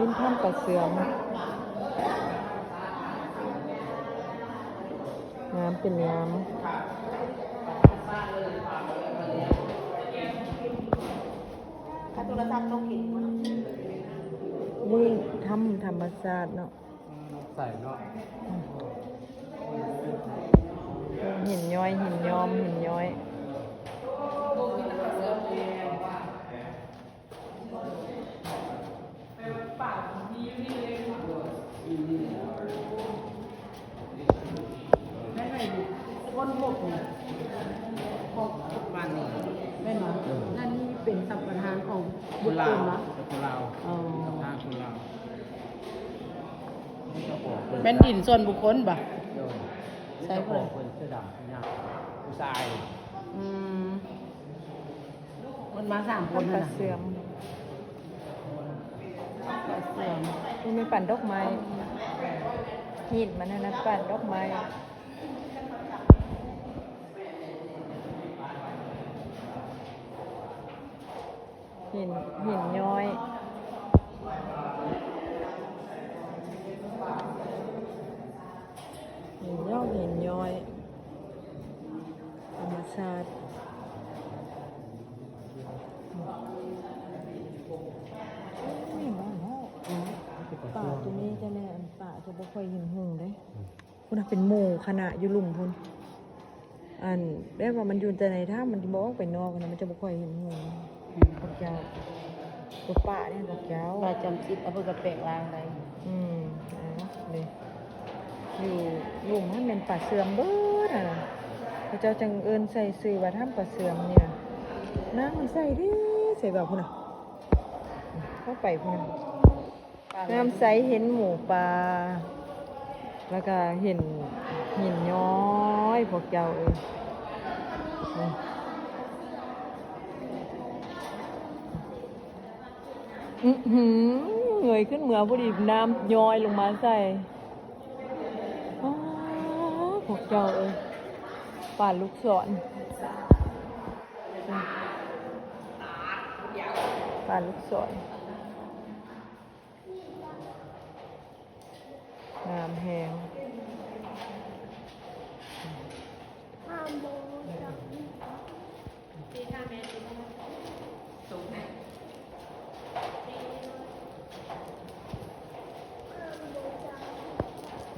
เป็นถ้ำปลาเสื่อมน้ำเป็นน้ำถ้าโทรศัพท์ต้องกินมัน นี่ถ้ำธรรมชาติเนาะ ใส่เนาะ หินย้อยหินย้อมหินย้อยได้ไหมก้นพวกเนี่ยพวกบ้านนี่ได้ไหมนั่นนี่เป็นสัมปทานของบุคคลเนาะ คนลาว อ๋อ ทางคนลาว เป็นดินส่วนบุคคลป่ะ ใช่คนคนเสื้อดำเนี่ยผู้ชาย มันมา3 คน ถ้ำปลา นะ เสื่อม เสื่อม มันมีปั่นดอกไม้หินมันนะปั่นดอกไม้หินย้อยหินย้อยหินย้อยธรรมชาติป่าตัวนี้จะแน่อันป่าจะบ่ค่อยเห็นหงเด้พุ่นน่ะเป็นหมู่คณะอยู่หลุมพุ่นอันแบบว่ามันอยู่แต่ในถ้ำมันบ่ออกไปนอกนะมันจะบ่ค่อยเห็นหงพวกเจ้าตัวป่าเนี่ยพวกเจ้า เราจำจิตเอาเพื่อกระเปกลางได้ เลยอยู่หลุมให้เป็นป่าเสื่อมเบิดอ่ะพระเจ้าจังเอิญใส่ซื้อว่าถ้ำป่าเสื่อมเนี่ยน้ำมันใส่ดิใส่แบบพุ่นน่ะเข้าไปพุ่นน่ะน้ำใสเห็นหมูปลาแล้วก็เห็นหินย้อยพวกเจ้าเงยขึ้นเหมือพอดีน้ำย้อยลงมาใส่พวกเจ้าป่านลูกศรป่านลูกศรน้ำแห้ง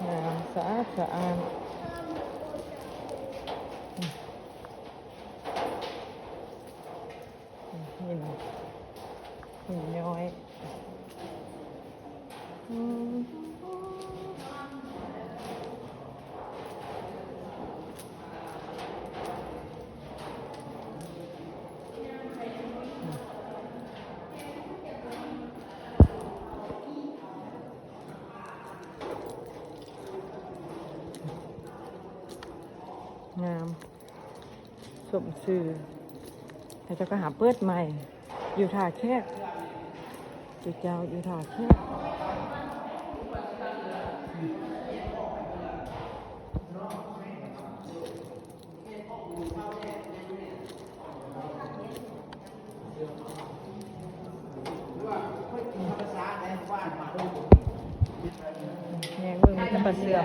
น้ำสะอาดสะอาดหินย้อยงามสมซื่อแต่จะก็หาเปิดใหม่ อยู่ท่าแคบจุดเจ้าอยู่ท่าแคบแยงเบิ่งมันจะประเสื่อม